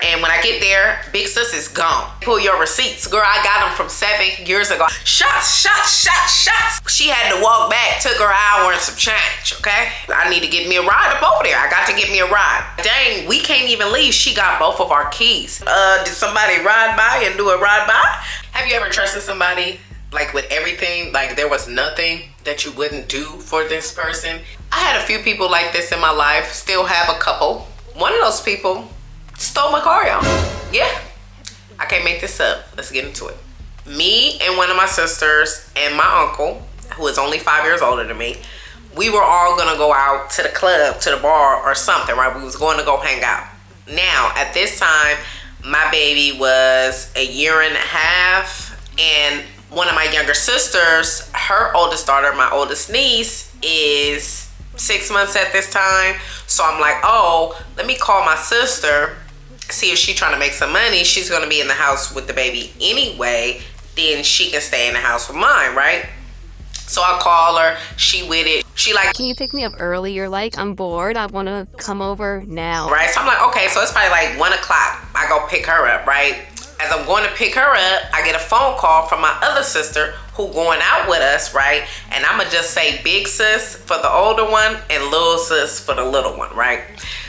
and when I get there, big sis is gone. Pull your receipts. Girl, I got them from 7 years ago. Shots, shots, shots, shots. She had to walk back, took her an hour and some change, okay? I need to get me a ride up over there. I got to get me a ride. Dang, we can't even leave. She got both of our keys. Did somebody ride by and do a ride by? Have you ever trusted somebody, like with everything? Like there was nothing that you wouldn't do for this person? I had a few people like this in my life, still have a couple. One of those people stole my car, y'all. Yeah, I can't make this up. Let's get into it. Me and one of my sisters and my uncle, who is only 5 years older than me, we were all gonna go out to the club, to the bar or something, right? We was going to go hang out. Now, at this time, my baby was 1.5 years, and one of my younger sisters, her oldest daughter, my oldest niece, is 6 months at this time. So I'm like, oh, let me call my sister, see if she's trying to make some money. She's gonna be in the house with the baby anyway, then she can stay in the house with mine, right? So I call her, she with it. She like, can you pick me up early? You're like, I'm bored, I wanna come over now. Right, so I'm like, okay, so it's probably like 1 o'clock. I go pick her up, right? As I'm going to pick her up, I get a phone call from my other sister who going out with us, right? And I'ma just say big sis for the older one and little sis for the little one, right?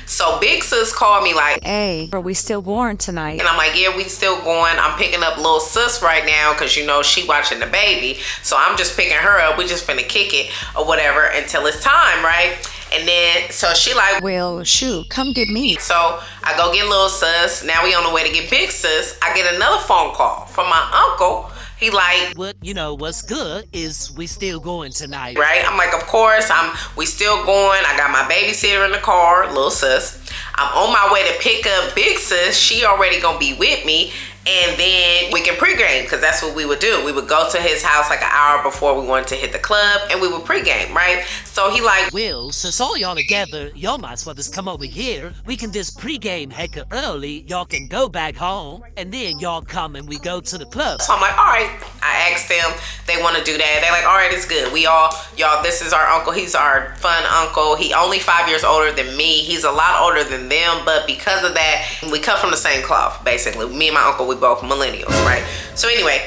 So big sis called me like, hey, are we still born tonight? and I'm like, yeah, we still going. I'm picking up little sis right now because you know she watching the baby. So I'm just picking her up. We just finna kick it or whatever until it's time, right? And then, so she like, well, shoot, come get me. so I go get little sis. Now we on the way to get big sis. I get another phone call from my uncle. He like, what's good is we still going tonight. right? I'm like, of course, we still going. I got my babysitter in the car, little sis. I'm on my way to pick up big sis. She already gonna be with me. And then we can pregame, because that's what we would do. We would go to his house like an hour before we wanted to hit the club, and we would pregame, right? So he like, Well, since all y'all together, y'all might as well just come over here. We can just pregame hecka early. Y'all can go back home, and then y'all come and we go to the club. so I'm like, all right. I asked them, they want to do that. They're like, all right, it's good. We all, y'all, this is our uncle. He's our fun uncle. He only 5 years older than me. He's a lot older than them, but because of that, we come from the same cloth, basically. Me and my uncle, we both millennials, right? So anyway,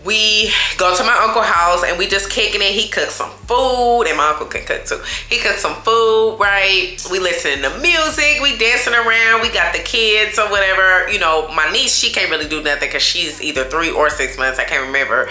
we go to my uncle's house and we just kicking it. He cooks some food, and my uncle can cook too. He cooks some food, right? We listening to music, we dancing around, we got the kids or whatever. You know, my niece, she can't really do nothing because she's either 3 or 6 months, I can't remember.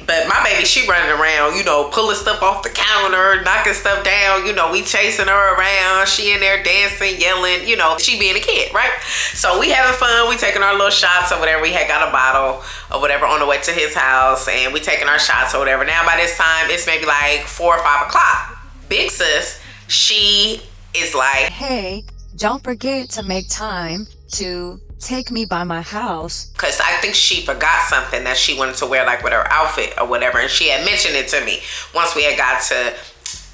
But my baby, she running around, you know, pulling stuff off the counter, knocking stuff down, you know, we chasing her around, she in there dancing, yelling, you know, she being a kid, right? So we having fun, we taking our little shots or whatever. We had got a bottle or whatever on the way to his house, and we taking our shots or whatever. Now by this time, it's maybe like 4 or 5 o'clock. Big sis, she is like, Hey, don't forget to make time to take me by my house. because I think she forgot something that she wanted to wear, like with her outfit or whatever, and she had mentioned it to me once we had got to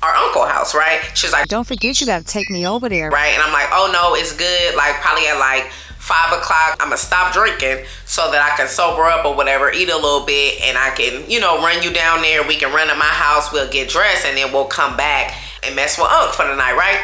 our uncle's house, right? She was like, Don't forget you gotta take me over there. right? And I'm like, oh no, it's good. Like probably at like 5 o'clock, I'm gonna stop drinking so that I can sober up or whatever, eat a little bit, and I can, you know, run you down there. We can run to my house, we'll get dressed, and then we'll come back and mess with Unc for the night, right?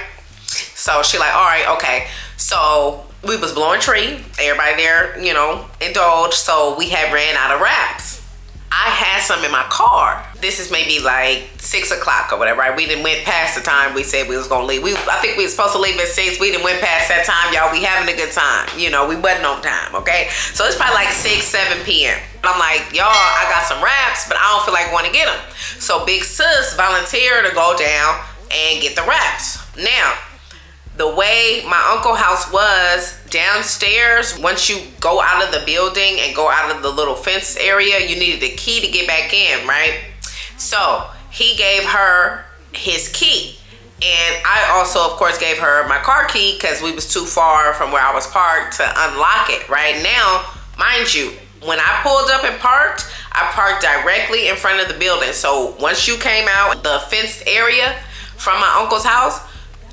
So she like, all right, okay. So we was blowing tree, everybody there, you know, indulged. So we had ran out of wraps. I had some in my car. This is maybe like 6 o'clock or whatever, right? We didn't went past the time we said we was gonna leave. I think we was supposed to leave at 6. We didn't went past that time, y'all. We having a good time. You know, we wasn't on time, okay? So it's probably like 6, 7 p.m. I'm like, y'all, I got some wraps, but I don't feel like going to get them. So big sis volunteered to go down and get the wraps. Now, the way my uncle's house was downstairs, once you go out of the building and go out of the little fence area, you needed a key to get back in, right? So he gave her his key. And I also, of course, gave her my car key because we was too far from where I was parked to unlock it. Right now, mind you, when I pulled up and parked, I parked directly in front of the building. So once you came out the fenced area from my uncle's house,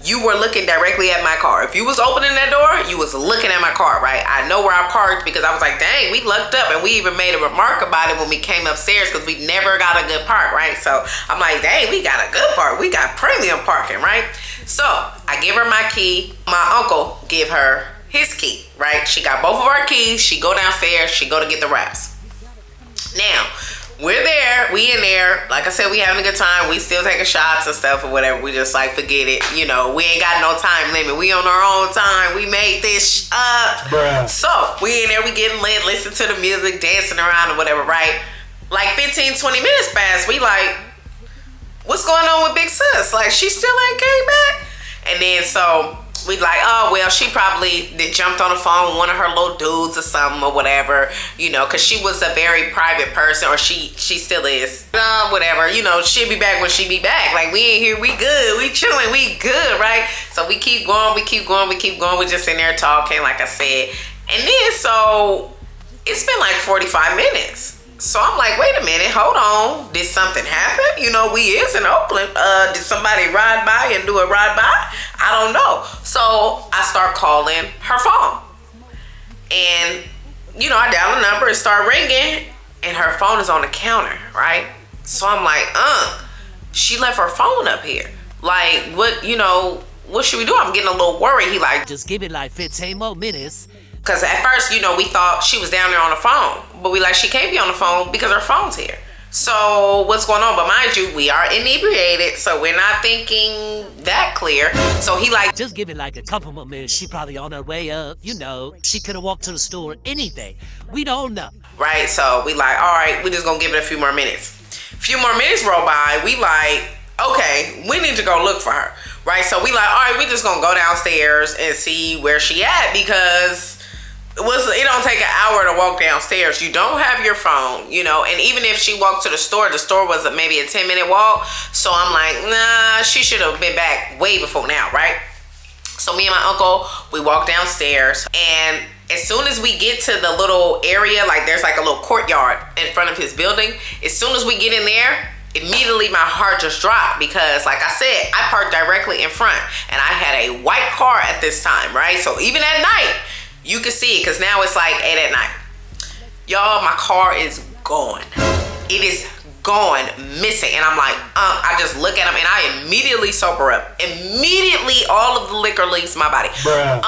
you were looking directly at my car. If you was opening that door, you was looking at my car, right? I know where I parked because I was like, dang, we lucked up, and we even made a remark about it when we came upstairs because we never got a good park, right? So I'm like, dang, we got a good park. We got premium parking, right? So I give her my key. My uncle give her his key, right? right? She got both of our keys. She go downstairs. She go to get the wraps. Now, we're there. We in there. Like I said, we having a good time. We still taking shots and stuff or whatever. We just like, forget it. You know, we ain't got no time limit. We on our own time. We made this up. Bruh. So, we in there. We getting lit, listening to the music, dancing around or whatever, right? Like 15, 20 minutes passed. We like, what's going on with Big Sis? Like, she still ain't came back? And then so we like, oh, well, she probably jumped on the phone with one of her little dudes or something or whatever, you know, because she was a very private person, or she still is. Whatever, you know, she'll be back when she be back. Like, we ain't here, we good, we chilling, we good, right? So we keep going, we keep going, we keep going. We just in there talking, like I said. And then so it's been like 45 minutes. So I'm like, wait a minute, hold on. Did something happen? You know, we is in Oakland. Did somebody ride by and do a ride by? I don't know. So I start calling her phone. And, you know, I dial the number and start ringing. And her phone is on the counter, right? So I'm like, she left her phone up here. Like, what, you know, what should we do? I'm getting a little worried. He like, Just give it like 15 more minutes. because at first, you know, we thought she was down there on the phone. But we like, she can't be on the phone because her phone's here. So what's going on? But mind you, we are inebriated, so we're not thinking that clear. So he like, Just give it like a couple more minutes. She probably on her way up. You know, she could have walked to the store, anything. We don't know. right? So we like, all right, we just gonna give it a few more minutes. A few more minutes roll by. We like, okay, we need to go look for her, right? So we like, all right, we just gonna go downstairs and see where she at, because it don't take an hour to walk downstairs. You don't have your phone, you know, and even if she walked to the store was maybe a 10-minute walk. So I'm like, nah, she should have been back way before now, right? So me and my uncle, we walk downstairs, and as soon as we get to the little area, like there's like a little courtyard in front of his building, as soon as we get in there, immediately my heart just dropped, because like I said, I parked directly in front, and I had a white car at this time, right? So even at night, you can see it, because now it's like 8 at night. Y'all, my car is gone. It is gone, missing. And I'm like, I just look at him and I immediately sober up. Immediately, all of the liquor leaves my body. Bruh.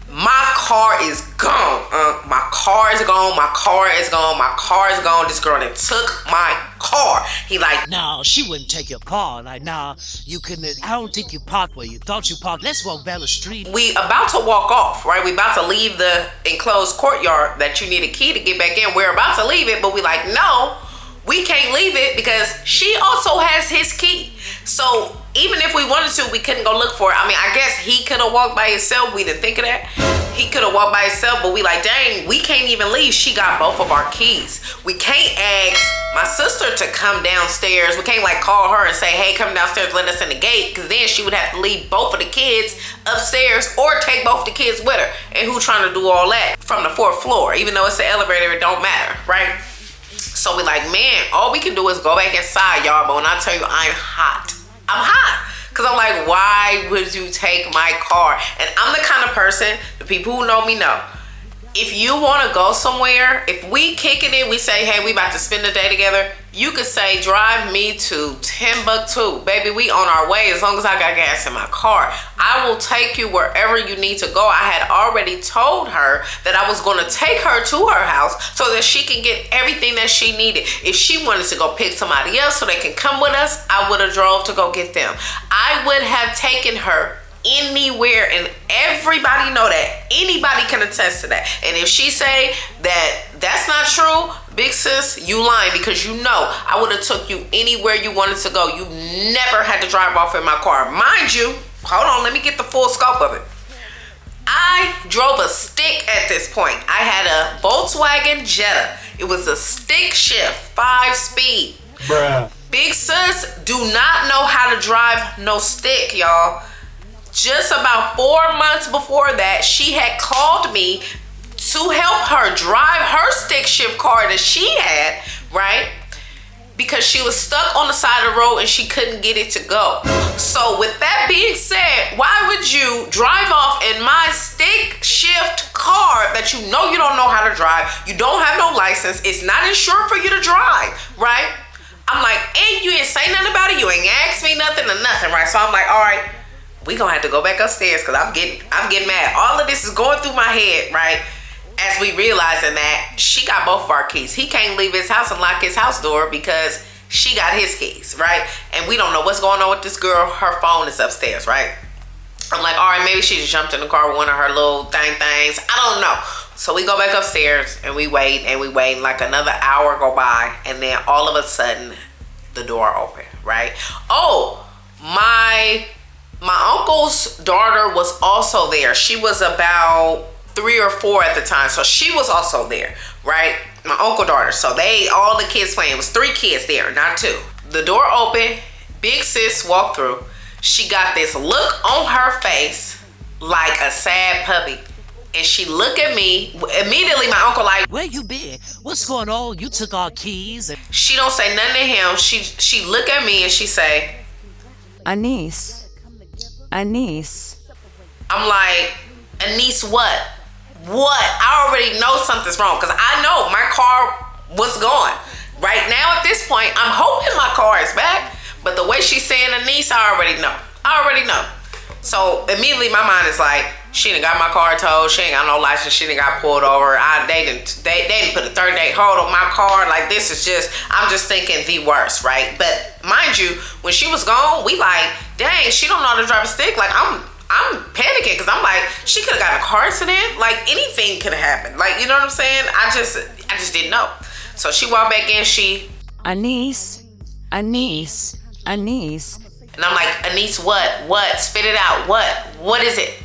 My car is gone. My car is gone. My car is gone. My car is gone. This girl that took my car. He like, No, she wouldn't take your car. Like, nah, you couldn't. I don't think you parked where you thought you parked. Let's walk down the street. we about to walk off, right? We about to leave the enclosed courtyard that you need a key to get back in. We're about to leave it, but we like, no, we can't leave it because she also has his key. So even if we wanted to, we couldn't go look for it. I mean, I guess he could have walked by himself. We didn't think of that. He could have walked by himself, but we like, dang, we can't even leave. She got both of our keys. We can't ask my sister to come downstairs. We can't like call her and say, hey, come downstairs, let us in the gate, because then she would have to leave both of the kids upstairs or take both the kids with her. And who trying to do all that from the 4th floor? Even though it's the elevator, it don't matter, right? So we like, man, all we can do is go back inside, y'all. But when I tell you I'm hot, I'm hot. Because I'm like, why would you take my car? And I'm the kind of person, the people who know me know, if you want to go somewhere, if we kicking it, we say, hey, we about to spend the day together, you could say, drive me to Timbuktu. Baby, we on our way as long as I got gas in my car. I will take you wherever you need to go. I had already told her that I was going to take her to her house so that she can get everything that she needed. If she wanted to go pick somebody else so they can come with us, I would have drove to go get them. I would have taken her anywhere, and everybody know that. Anybody can attest to that. And if she say that that's not true, big sis, you lying, because you know I would have took you anywhere you wanted to go. You never had to drive off in my car. Mind you, hold on, let me get the full scope of it. I drove a stick at this point. I had a Volkswagen Jetta. It was a stick shift, 5-speed. Bruh. Big sis do not know how to drive no stick, y'all. Just about 4 months before that, she had called me to help her drive her stick shift car that she had, right? Because she was stuck on the side of the road and she couldn't get it to go. So with that being said, why would you drive off in my stick shift car that you know you don't know how to drive? You don't have no license. It's not insured for you to drive, right? I'm like, and you ain't say nothing about it. You ain't asked me nothing or nothing, right? So I'm like, all right, we gonna have to go back upstairs because I'm getting mad. All of this is going through my head, right? As we realizing that she got both of our keys. He can't leave his house and lock his house door because she got his keys, right? And we don't know what's going on with this girl. Her phone is upstairs, right? I'm like, all right, maybe she just jumped in the car with one of her little things. I don't know. So we go back upstairs and we wait and we wait. Like another hour go by, and then all of a sudden the door open, right? Oh, my uncle's daughter was also there. She was about 3 or 4 at the time, so she was also there, right? My uncle's daughter. So all the kids playing. It was 3 kids there, not 2. The door opened. Big sis walked through. She got this look on her face like a sad puppy. And she looked at me. Immediately, my uncle like, where you been? What's going on? You took our keys. And she don't say nothing to him. She look at me and she say, Anaise. I'm like, Anaise what? What? I already know something's wrong because I know my car was gone. Right now at this point, I'm hoping my car is back. But the way she's saying Anaise, I already know. So immediately my mind is like, she done got my car towed. She ain't got no license. She done got pulled over. They didn't put a 30-day hold on my car. Like this is just, I'm just thinking the worst, right? But mind you, when she was gone, we like, dang, she don't know how to drive a stick. Like I'm panicking because I'm like, she could have gotten a car accident. Like anything could have happened. Like, you know what I'm saying? I just didn't know. So she walked back in. Anaise. And I'm like, Anaise, what? Spit it out. What is it?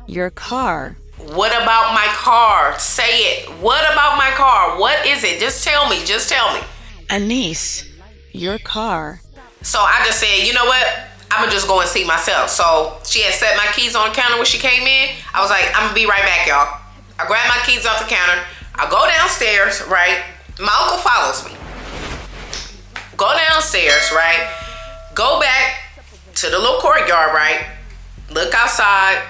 Your car. What about my car? Say it. What about my car? What is it? Just tell me. Anaise, your car. So I just said, you know what? I'm going to just go and see myself. So she had set my keys on the counter when she came in. I was like, I'm going to be right back, y'all. I grab my keys off the counter. I go downstairs, right? My uncle follows me. Go downstairs, right? Go back to the little courtyard, right? Look outside.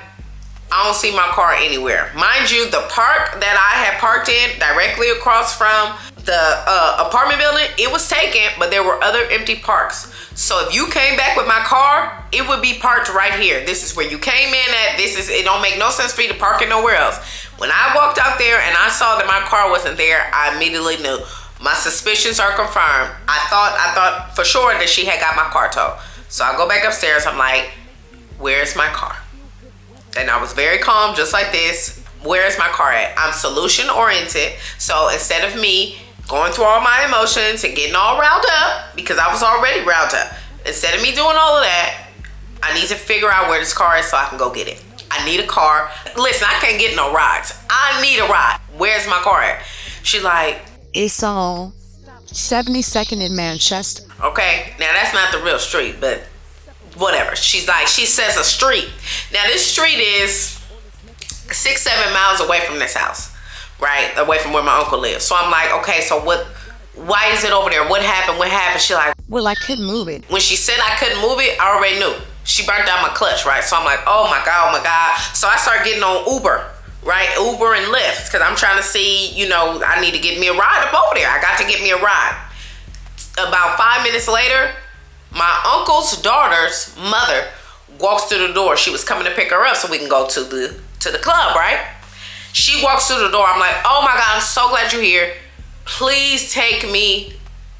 I don't see my car anywhere. Mind you, the park that I had parked in directly across from the apartment building, it was taken, but there were other empty parks. So if you came back with my car, it would be parked right here. This is where you came in at. It don't make no sense for you to park it nowhere else. When I walked out there and I saw that my car wasn't there, I immediately knew. My suspicions are confirmed. I thought for sure that she had got my car towed. So I go back upstairs. I'm like, where's my car? And I was very calm, just like this. Where's my car at? I'm solution oriented. So instead of me going through all my emotions and getting all riled up, because I was already riled up, instead of me doing all of that, I need to figure out where this car is so I can go get it. I need a car. Listen, I can't get no rides. I need a ride. Where's my car at? She's like, It's all 72nd in Manchester. Okay, now that's not the real street, but whatever. She's like, she says a street. Now this street is 6-7 miles away from this house, right? Away from where my uncle lives. So I'm like, okay, so why is it over there? What happened? She's like, Well, I couldn't move it. when she said I couldn't move it, I already knew. She burnt out my clutch, right? So I'm like, oh my God. So I started getting on Uber, right? Uber and Lyft, because I'm trying to see, I need to get me a ride up over there. I got to get me a ride. About 5 minutes later, my uncle's daughter's mother walks through the door. She was coming to pick her up so we can go to the club, right? She walks through the door. I'm like, oh my God, I'm so glad you're here. Please take me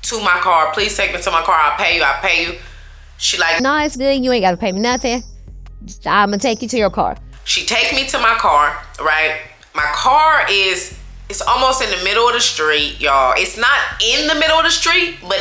to my car. Please take me to my car. I'll pay you. She like, No, it's good. You ain't got to pay me nothing. I'm going to take you to your car. she take me to my car, right? My car it's almost in the middle of the street, y'all. It's not in the middle of the street, but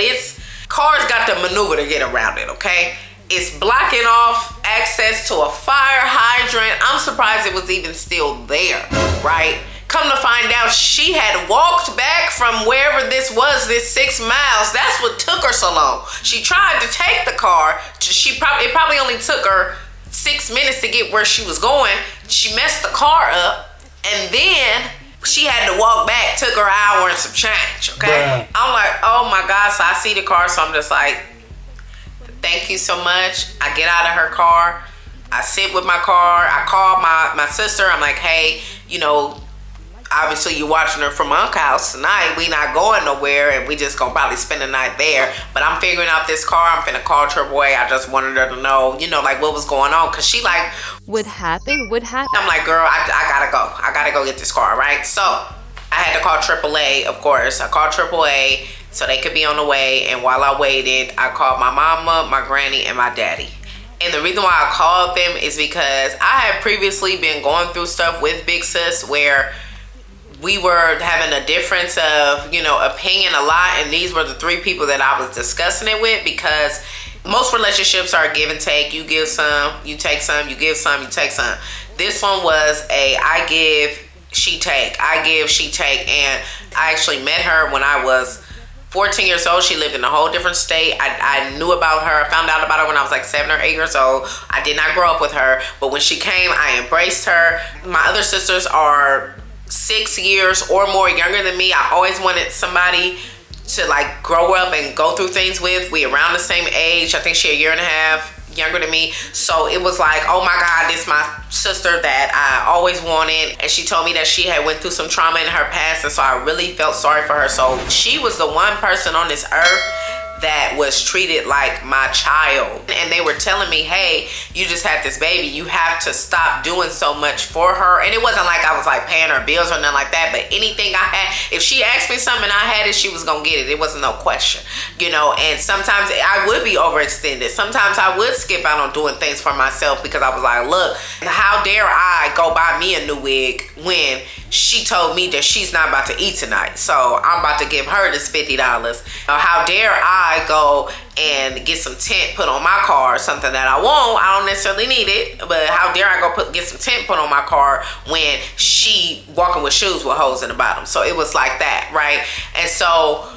cars got to maneuver to get around it, okay? It's blocking off access to a fire hydrant. I'm surprised it was even still there, right? Come to find out, she had walked back from wherever this was, this 6 miles. That's what took her so long. She tried to take the car. It probably only took her 6 minutes to get where she was going. She messed the car up, and then she had to walk back. Took her an hour and some change, okay? I'm like, oh my God. So I see the car, so I'm just like, thank you so much. I get out of her car. I sit with my car. I call my sister. I'm like, hey, obviously you watching her from Uncle house tonight. We not going nowhere, and we just gonna probably spend the night there. But I'm figuring out this car. I'm finna call AAA. I just wanted her to know, you know, like what was going on, cause she like, What happened? I'm like, girl, I gotta go. I gotta go get this car, right? So I had to call AAA, of course. I called AAA so they could be on the way. And while I waited, I called my mama, my granny, and my daddy. And the reason why I called them is because I had previously been going through stuff with Big Sis where we were having a difference of, you know, opinion a lot. And these were the three people that I was discussing it with, because most relationships are give and take. You give some, you take some, you give some, you take some. This one was a I give, she take. I give, she take. And I actually met her when I was 14 years old. She lived in a whole different state. I knew about her. I found out about her when I was like 7 or 8 years old. I did not grow up with her, but when she came, I embraced her. My other sisters are 6 years or more younger than me. I always wanted somebody to like grow up and go through things with. We around the same age. I think she a year and a half younger than me. So it was like, oh my God, this is my sister that I always wanted. And she told me that she had went through some trauma in her past, and so I really felt sorry for her. So she was the one person on this earth that was treated like my child. And they were telling me, hey, you just had this baby, you have to stop doing so much for her. And it wasn't like I was like paying her bills or nothing like that, but anything I had, if she asked me something and I had it, she was gonna get it. It wasn't no question, you know. And sometimes I would be overextended. Sometimes I would skip out on doing things for myself, because I was like, look, how dare I go buy me a new wig when she told me that she's not about to eat tonight, so I'm about to give her this $50. How dare I go and get some tint put on my car, something that I want. I don't necessarily need it, but how dare I go get some tint put on my car when she walking with shoes with holes in the bottom. So it was like that, right? And so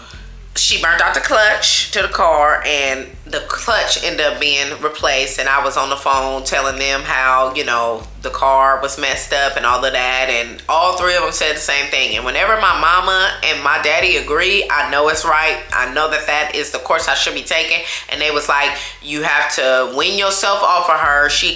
she burnt out the clutch to the car, and the clutch ended up being replaced. And I was on the phone telling them how, you know, the car was messed up and all of that. And all three of them said the same thing. And whenever my mama and my daddy agree, I know it's right. I know that that is the course I should be taking. And they was like, you have to wean yourself off of her. She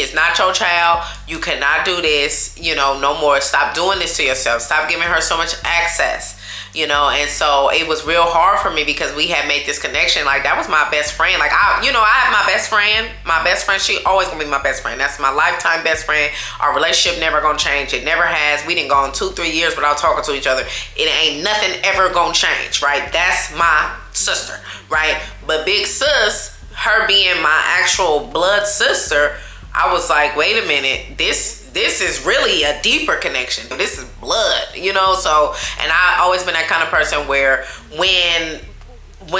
is not your child. You cannot do this, you know, no more. Stop doing this to yourself. Stop giving her so much access. You know, and so it was real hard for me, because we had made this connection. Like, that was my best friend. Like, I have my best friend. My best friend, she always gonna be my best friend. That's my lifetime best friend. Our relationship never gonna change. It never has. We didn't go on 2-3 years without talking to each other. It ain't nothing ever gonna change, right? That's my sister, right? But Big Sis, her being my actual blood sister, I was like, wait a minute, this is really a deeper connection. This is blood, you know? So, and I've always been that kind of person where when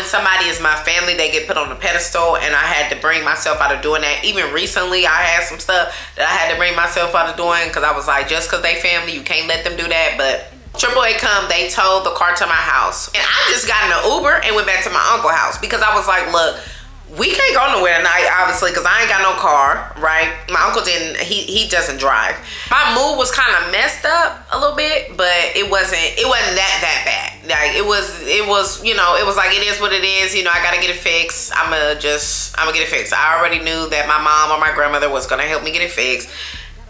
somebody is my family, they get put on a pedestal, and I had to bring myself out of doing that. Even recently, I had some stuff that I had to bring myself out of doing, because I was like, just because they family, you can't let them do that. But AAA come, they towed the car to my house. And I just got in an Uber and went back to my uncle's house, because I was like, look, we can't go nowhere tonight, obviously, because I ain't got no car, right? My uncle he doesn't drive. My mood was kind of messed up a little bit, but it wasn't that bad. Like, it was, you know, it was like, it is what it is. You know, I got to get it fixed. I'm gonna get it fixed. I already knew that my mom or my grandmother was going to help me get it fixed.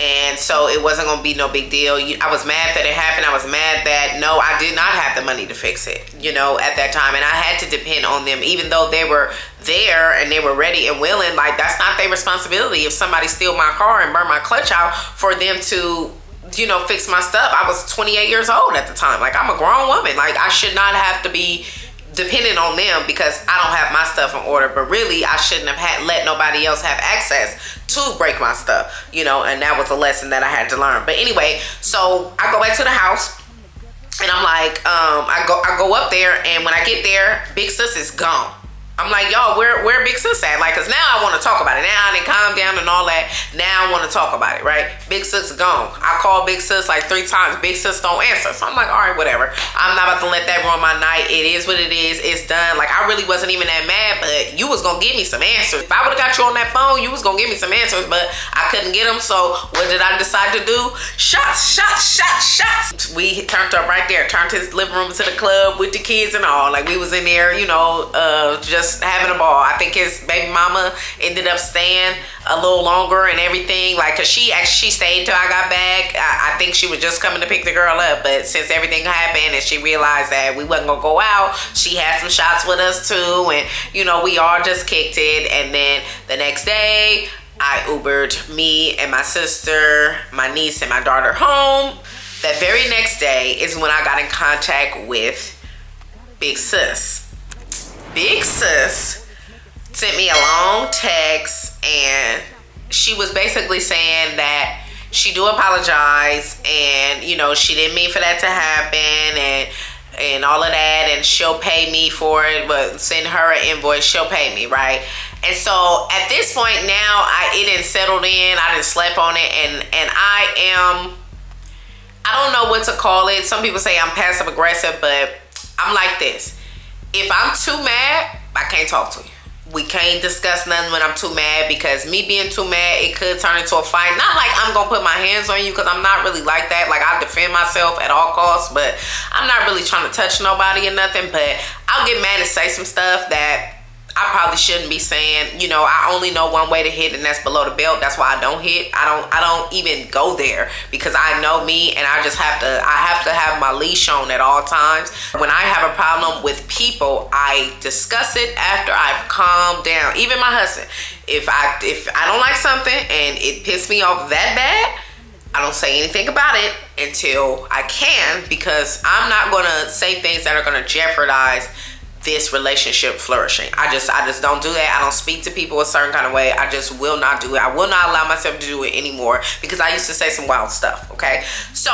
And so it wasn't going to be no big deal. I was mad that it happened. I was mad that, no, I did not have the money to fix it, you know, at that time. And I had to depend on them, even though they were there and they were ready and willing. Like, that's not their responsibility. If somebody steal my car and burn my clutch out, for them to, you know, fix my stuff. I was 28 years old at the time. Like, I'm a grown woman. Like, I should not have to be dependent on them because I don't have my stuff in order. But really, I shouldn't have let nobody else have access to break my stuff, you know. And that was a lesson that I had to learn. But anyway, so I go back to the house, and I'm like, I go up there, and when I get there, Big Sis is gone. I'm like, y'all, where Big Sis at? Like, cause now I want to talk about it. Now I didn't calm down and all that. Now I want to talk about it, right? Big Sis gone. I called Big Sis like 3 times. Big Sis don't answer. So I'm like, all right, whatever. I'm not about to let that ruin my night. It is what it is. It's done. Like, I really wasn't even that mad, but you was gonna give me some answers. If I would have got you on that phone, you was gonna give me some answers, but I couldn't get them. So what did I decide to do? Shots. we turned up right there, turned his living room to the club with the kids and all. Like we was in there, you know, just having a ball. I think his baby mama ended up staying a little longer and everything. Like, cause she stayed till I got back. I think she was just coming to pick the girl up, but since everything happened and she realized that we wasn't gonna go out, she had some shots with us too, and you know, we all just kicked it. And then the next day, I Ubered me and my sister, my niece, and my daughter home. That very next day is when I got in contact with Big Sis. Big Sis sent me a long text, and she was basically saying that she do apologize, and you know, she didn't mean for that to happen, and all of that, and she'll pay me for it, but send her an invoice, she'll pay me, right? And so at this point now, it didn't settled in, I didn't slept on it, and I don't know what to call it. Some people say I'm passive aggressive, but I'm like this. If I'm too mad, I can't talk to you. We can't discuss nothing when I'm too mad, because me being too mad, it could turn into a fight. Not like I'm gonna put my hands on you, because I'm not really like that. Like, I defend myself at all costs, but I'm not really trying to touch nobody or nothing. But I'll get mad and say some stuff that I probably shouldn't be saying. You know, I only know one way to hit, and that's below the belt. That's why I don't hit. I don't even go there, because I know me, and I have to have my leash on at all times. When I have a problem with people, I discuss it after I've calmed down. Even my husband, if I don't like something and it pissed me off that bad, I don't say anything about it until I can, because I'm not gonna say things that are gonna jeopardize this relationship flourishing. I just don't do that. I don't speak to people a certain kind of way. I just will not do it. I will not allow myself to do it anymore, because I used to say some wild stuff. Okay, so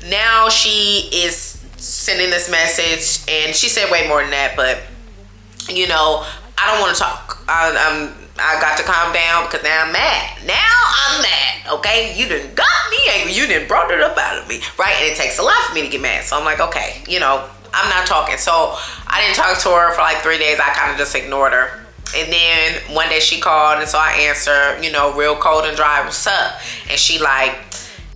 now she is sending this message, and she said way more than that, but you know, I don't want to talk. I got to calm down, because now I'm mad. Okay, you done got me angry. You done brought it up out of me, right? And it takes a lot for me to get mad. So I'm like, okay, you know, I'm not talking. So I didn't talk to her for like 3 days. I kind of just ignored her. And then one day she called, and so I answered, you know, real cold and dry, what's up? And she like,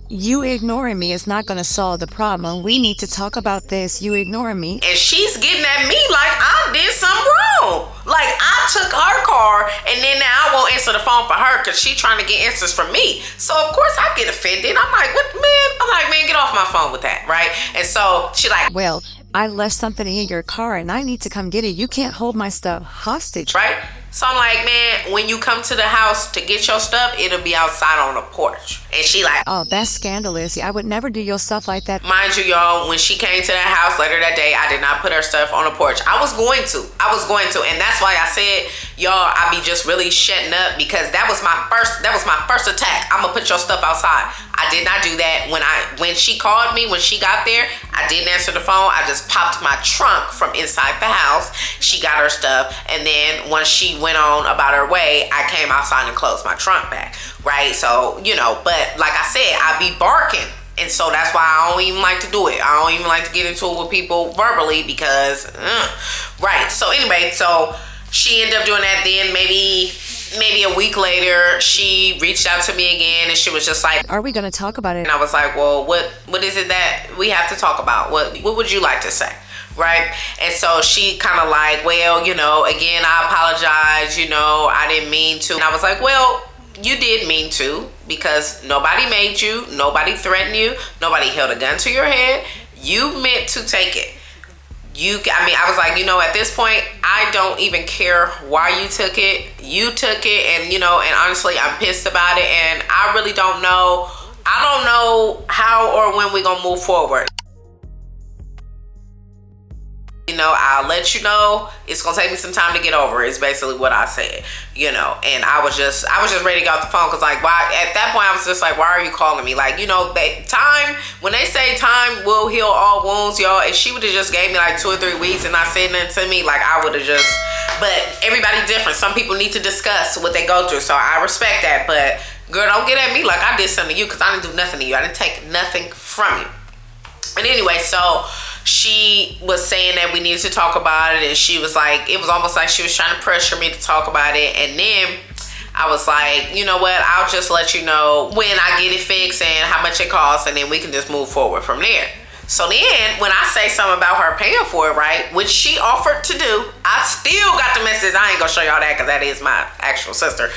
you ignoring me is not going to solve the problem. We need to talk about this. You ignoring me. And she's getting at me like I did something wrong. Like I took her car, and then now I won't answer the phone for her because she trying to get answers from me. So of course I get offended. I'm like, what, man? I'm like, man, get off my phone with that, right? And so she like, well, I left something in your car and I need to come get it. You can't hold my stuff hostage. Right? So I'm like, man, when you come to the house to get your stuff, it'll be outside on the porch. And she like, oh, that's scandalous. I would never do your stuff like that. Mind you, y'all, when she came to that house later that day, I did not put her stuff on the porch. I was going to. And that's why I said, y'all, I be just really shutting up, because that was my first attack. I'm gonna put your stuff outside. I did not do that. When she called me, when she got there, I didn't answer the phone. I just popped my trunk from inside the house. She got her stuff, and then once she went on about her way, I came outside and closed my trunk back, right? So, you know, but like I said, I be barking, and so that's why I don't even like to do it. I don't even like to get into it with people verbally, because right. So anyway, so she ended up doing that. Then maybe a week later, she reached out to me again, and she was just like, are we going to talk about it? And I was like, well, what is it that we have to talk about? What would you like to say? Right? And so she kind of like, well, you know, again, I apologize, you know, I didn't mean to. And I was like, well, you did mean to, because nobody made you, nobody threatened you, nobody held a gun to your head. You meant to take it. I was like, you know, at this point, I don't even care why you took it. You took it, and, you know, and honestly, I'm pissed about it, and I really don't know. I don't know how or when we're going to move forward. You know, I'll let you know. It's gonna take me some time to get over it, is basically what I said, you know. And I was just ready to get off the phone, because like, why, at that point I was just like, why are you calling me? Like, you know, when they say time will heal all wounds, y'all, if she would have just gave me like 2 or 3 weeks and not said nothing to me, like I would have just, but everybody's different. Some people need to discuss what they go through, so I respect that. But girl, don't get at me like I did something to you, because I didn't do nothing to you. I didn't take nothing from you. And anyway, so she was saying that we needed to talk about it, and she was like, it was almost like she was trying to pressure me to talk about it. And then I was like, you know what, I'll just let you know when I get it fixed and how much it costs, and then we can just move forward from there. So then when I say something about her paying for it, right, which she offered to do, I still got the message. I ain't gonna show y'all that because that is my actual sister.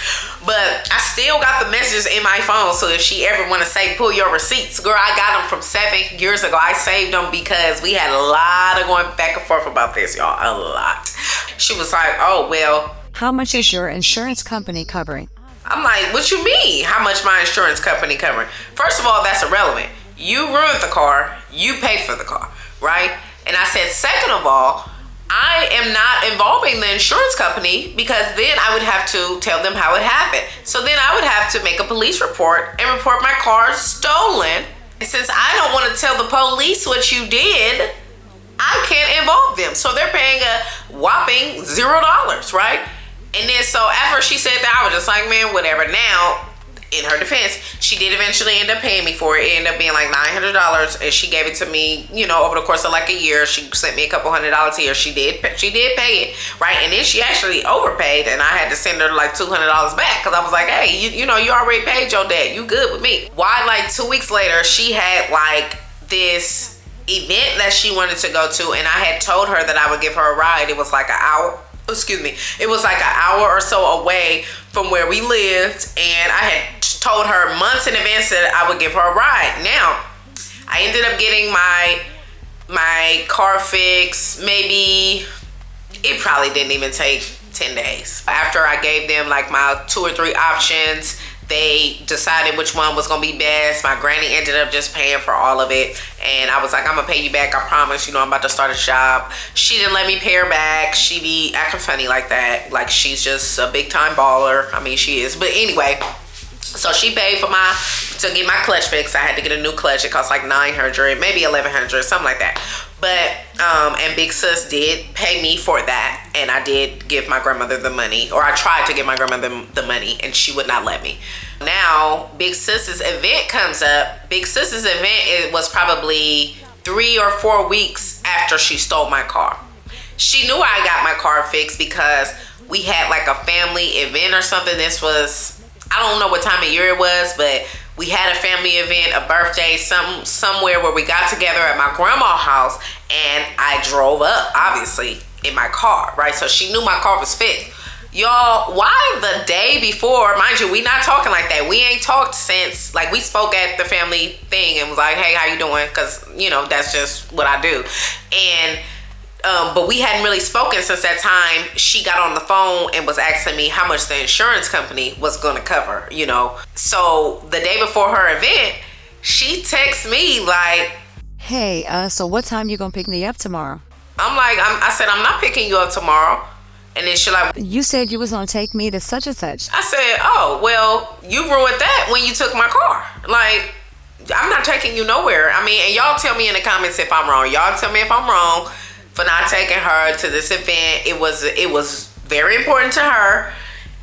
But I still got the messages in my phone. So if she ever want to say, pull your receipts, girl, I got them from 7 years ago. I saved them because we had a lot of going back and forth about this, y'all. A lot. She was like, oh, well. How much is your insurance company covering? I'm like, what you mean? How much my insurance company covering? First of all, that's irrelevant. You ruined the car. You paid for the car, right? And I said, second of all, I am not involving the insurance company because then I would have to tell them how it happened. So then I would have to make a police report and report my car stolen. And since I don't want to tell the police what you did, I can't involve them. So they're paying a whopping $0, right? And then so after she said that, I was just like, man, whatever. Now, in her defense, she did eventually end up paying me for it. It ended up being like $900, and she gave it to me, you know, over the course of like a year. She sent me a couple $100 a year. She did pay it, right? And then she actually overpaid, and I had to send her like $200 back because I was like, hey, you know, you already paid your debt. You good with me. Why, like 2 weeks later, she had like this event that she wanted to go to, and I had told her that I would give her a ride. It was like an hour. Excuse me. It was like an hour or so away from where we lived, and I had told her months in advance that I would give her a ride. Now, I ended up getting my car fixed. Maybe it probably didn't even take 10 days. After I gave them like my 2 or 3 options, they decided which one was gonna be best. My granny ended up just paying for all of it, and I was like, I'm gonna pay you back, I promise. You know, I'm about to start a shop. She didn't let me pay her back. She be acting funny like that, like she's just a big time baller. I mean, she is. But anyway, so she paid for to get my clutch fixed. I had to get a new clutch. It cost like $900, maybe $1,100, something like that. But and Big Sis did pay me for that, and I did give my grandmother the money, or I tried to give my grandmother the money, and she would not let me. Now Big Sis's event comes up. Big Sis's event, it was probably 3 or 4 weeks after she stole my car. She knew I got my car fixed because we had like a family event or something. This was, I don't know what time of year it was, but we had a family event, a birthday, somewhere where we got together at my grandma's house, and I drove up, obviously, in my car, right? So she knew my car was fixed. Y'all, why the day before, mind you, we not talking like that. We ain't talked since, like, we spoke at the family thing and was like, hey, how you doing? Because, you know, that's just what I do. And but we hadn't really spoken since that time. She got on the phone and was asking me how much the insurance company was going to cover, you know. So the day before her event, she texts me like, Hey, so what time you gonna pick me up tomorrow? I'm like, I said, I'm not picking you up tomorrow. And then she like, You said you was gonna take me to such and such. I said, oh, well, you ruined that when you took my car. Like, I'm not taking you nowhere. I mean, and y'all tell me in the comments if I'm wrong. Y'all tell me if I'm wrong for not taking her to this event. It was very important to her,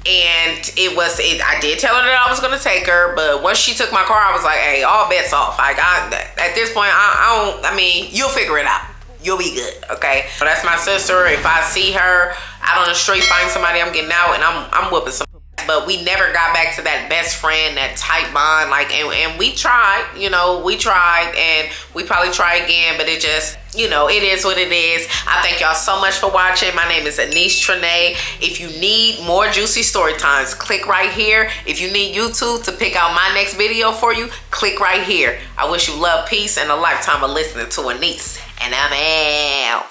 and I did tell her that I was gonna take her, but once she took my car, I was like, hey, all bets off. Like, at this point, I mean, you'll figure it out. You'll be good, okay? So that's my sister. If I see her out on the street, find somebody, I'm getting out and I'm whooping some. But we never got back to that best friend, that tight bond. Like, and we tried, you know, and we probably try again, but it just, you know, it is what it is. I thank y'all so much for watching. My name is Anaise Tranee. If you need more juicy story times, click right here. If you need YouTube to pick out my next video for you, click right here. I wish you love, peace, and a lifetime of listening to Anaise. And I'm out.